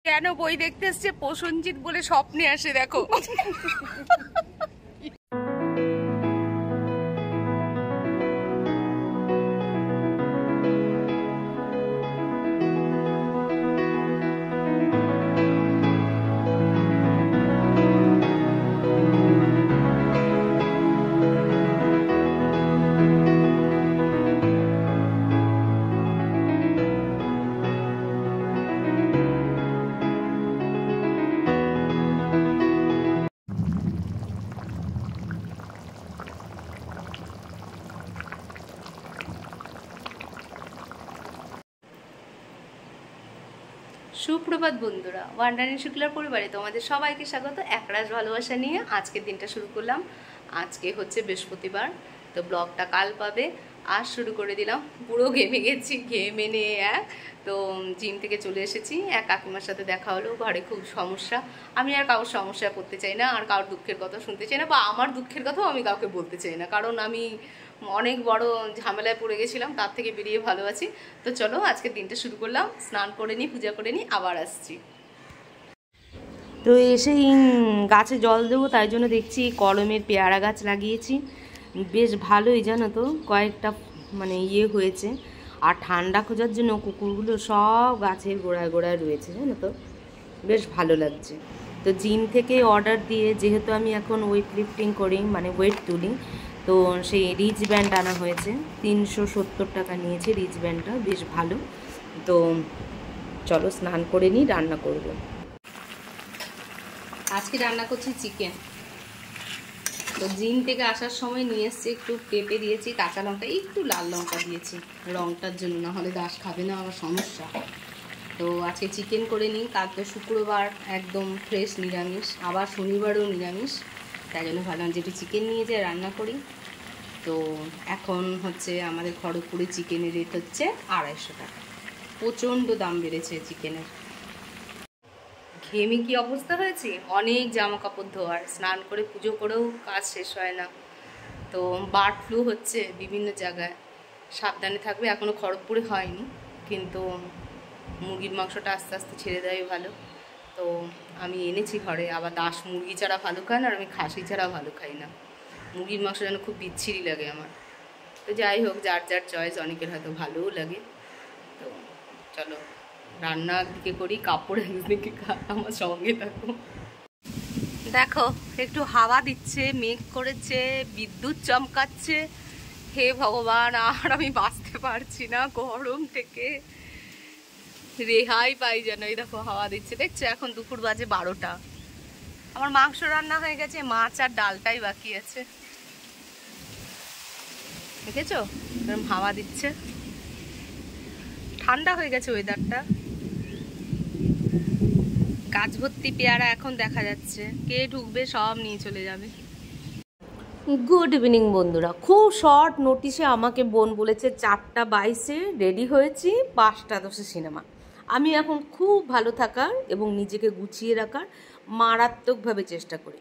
কেন বই দেখতে এসছে প্রসেনজিৎ বলে স্বপ্নে আসে দেখো। সুপ্রভাত বন্ধুরা, ওয়ান্ডারিং শুক্লার পরিবারে তোমাদের সবাইকে স্বাগত। একরাশ ভালোবাসা নিয়ে আজকের দিনটা শুরু করলাম। আজকে হচ্ছে বৃহস্পতিবার, তো ব্লগটা কাল পাবে। আজ শুরু করে দিলাম। পুরো ঘেমে গেছি, ঘেমে নিয়ে তো জিম থেকে চলে এসেছি। এক কাকিমার সাথে দেখা হলো। ঘরে খুব সমস্যা, আমি আর কারোর সমস্যায় পড়তে চাই না, আর কারোর দুঃখের কথা শুনতে চাই না, বা আমার দুঃখের কথাও আমি কাউকে বলতে চাই না, কারণ আমি অনেক বড় ঝামেলায় পড়ে গেছিলাম, তার থেকে বেরিয়ে ভালো আছি। তো চলো আজকে দিনটা শুরু করলাম। স্নান করে নিই, পূজা করে নিই, আবার আসছি। তো এসেই গাছে জল দেবো, তাই জন্য দেখছি কলমের পেয়ারা গাছ লাগিয়েছি। বেশ ভালোই জানো তো, কয়েকটা মানে হয়েছে। আর ঠান্ডা খোঁজার জন্য কুকুরগুলো সব গাছের গোড়ায় গোড়ায় রয়েছে জানো তো, বেশ ভালো লাগছে। তো জিম থেকে অর্ডার দিয়ে, যেহেতু আমি এখন ওয়েট লিফটিং করি, মানে ওয়েট তুলি, তো সেই রিচ ব্যান্ড আনা হয়েছে। 370 টাকা নিয়েছে রিচ ব্যান্ডটা, বেশ ভালো। তো চলো স্নান করে নিই, রান্না করব। আজকে রান্না করছি চিকেন। তো জিম থেকে আসার সময় নিয়ে এসছি একটু পেঁপে দিয়েছি, কাঁচা লঙ্কা, একটু লাল লঙ্কা দিয়েছি রঙটার জন্য, না হলে দাস খাবে না, আমার সমস্যা। তো আজকে চিকেন করে নিই। কাল তো শুক্রবার, একদম ফ্রেশ নিরামিষ, আবার শনিবারও নিরামিষ, তাই জন্য ভাবলাম যে একটু চিকেন নিয়ে যেয়ে রান্না করি। তো এখন হচ্ছে আমাদের খড়গপুরে চিকেনের রেট হচ্ছে 250 টাকা। প্রচণ্ড দাম বেড়েছে চিকেনের। ঘেমে কি অবস্থা হয়েছে, অনেক জামা কাপড় ধোয়ার, স্নান করে পুজো করেও কাজ শেষ হয় না। তো বার্ড ফ্লু হচ্ছে বিভিন্ন জায়গায়, সাবধানে থাকবে। এখনও খড়গপুরে হয়নি, কিন্তু মুরগির মাংসটা আস্তে আস্তে ছেড়ে দেয় ভালো। তো আমি এনেছি ঘরে। আবার দাস মুরগি ছাড়া ভালো খায় না, আর আমি খাসি ছাড়া ভালো খাই না। মুরগির মাংস যেন খুব বিচ্ছিরি লাগে আমার। তো যাই হোক, যার যার চয়েস, অনেকের হয়তো ভালোও লাগে। তো চলো রান্না দিকে করি, কাপড় একদিকে আমার সঙ্গে থাকো। দেখো একটু হাওয়া দিচ্ছে, মেঘ করেছে, বিদ্যুৎ চমকাচ্ছে। হে ভগবান, আর আমি বাঁচতে পারছি না, গরম থেকে রেহাই পাই যেন। এই দেখো হাওয়া দিচ্ছে, দেখছো? এখন দুপুর বাজে 12টা। আমার মাংস রান্না হয়ে গেছে, মাছ আর ডালটাই বাকি আছে। দেখেছো এরকম হাওয়া দিচ্ছে, ঠান্ডা হয়ে গেছে ওয়েদারটা। গাছ ভর্তি পেয়ারা এখন দেখা যাচ্ছে, কে ঢুকবে সব নিয়ে চলে যাবে। গুড ইভিনিং বন্ধুরা। খুব শর্ট নোটিশে আমাকে বোন বলেছে 4:22-এ রেডি হয়েছি, 5:10-এ সিনেমা। আমি এখন খুব ভালো থাকার এবং নিজেকে গুছিয়ে রাখার মারাত্মকভাবে চেষ্টা করি।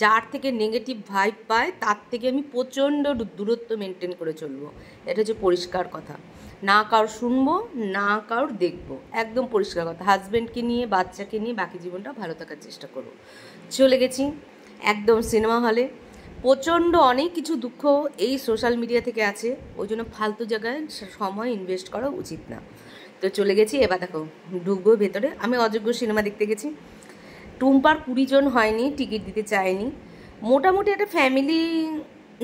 যার থেকে নেগেটিভ ভাইব পায় তার থেকে আমি প্রচণ্ড দূরত্ব মেনটেন করে চলবো। এটা হচ্ছে পরিষ্কার কথা। না কারোর শুনবো, না কারোর দেখবো, একদম পরিষ্কার কথা। হাজব্যান্ডকে নিয়ে, বাচ্চাকে নিয়ে বাকি জীবনটা ভালো থাকার চেষ্টা করবো। চলে গেছি একদম সিনেমা হলে। প্রচণ্ড অনেক কিছু দুঃখ এই সোশ্যাল মিডিয়া থেকে আছে, ওই জন্য ফালতু জায়গায় সময় ইনভেস্ট করা উচিত না। তো চলে গেছি, এবার দেখো ঢুকবো ভেতরে। আমি অযোগ্য সিনেমা দেখতে গেছি। টুম্পার 20 জন হয়নি, টিকিট দিতে চায়নি। মোটামুটি একটা ফ্যামিলি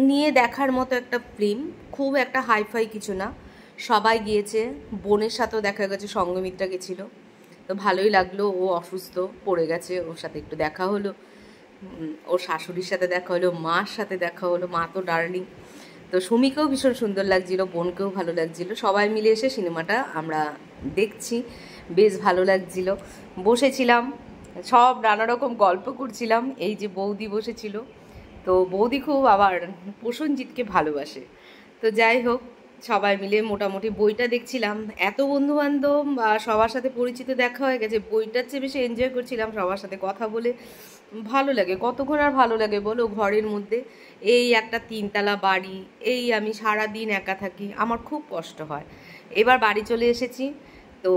নিয়ে দেখার মতো একটা ফিল্ম, খুব একটা হাইফাই কিছু না। সবাই গিয়েছে, বোনের সাথেও দেখা গেছে, সঙ্গমিত্রা গেছিলো। তো ভালোই লাগলো। ও অসুস্থ পড়ে গেছে, ওর সাথে একটু দেখা হলো। ওর শাশুড়ির সাথে দেখা হলো, মার সাথে দেখা হলো, মা তো ডার্লিং। তো সুমিকেও ভীষণ সুন্দর লাগছিল, বোনকেও ভালো লাগছিল। সবাই মিলে এসে সিনেমাটা আমরা দেখছি, বেশ ভালো লাগছিল। বসেছিলাম, সব নানা রকম গল্প করছিলাম। এই যে বৌদি বসেছিল, তো বৌদি খুব আবার প্রসেনজিৎকে ভালোবাসে। তো যাই হোক, সবাই মিলে মোটামুটি বইটা দেখছিলাম। এত বন্ধুবান্ধব সবার সাথে পরিচিত দেখা হয়ে গেছে, বইটার চেয়ে বেশি এনজয় করছিলাম সবার সাথে কথা বলে। ভালো লাগে, কতক্ষণ আর ভালো লাগে বলো ঘরের মধ্যে। এই একটা 3তলা বাড়ি, এই আমি সারা দিন একা থাকি, আমার খুব কষ্ট হয়। এবার বাড়ি চলে এসেছি, তো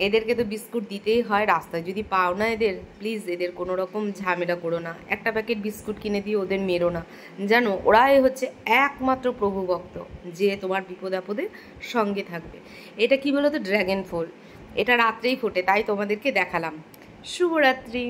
এদেরকে তো বিস্কুট দিতেই হয়, রাস্তায় যদি পাও না এদের, প্লিজ এদের কোনো রকম ঝামেলা করো না, একটা প্যাকেট বিস্কুট কিনে দিয়ে ওদের মেরো না, জানো ওরাই হচ্ছে একমাত্র প্রভু ভক্ত যে তোমার বিপদ আপদে সঙ্গে থাকবে। এটা কি বলো তো, ড্র্যাগন ফল, এটা রাত্রেই ফোটে, তাই তোমাদেরকে দেখালাম। শুভরাত্রি।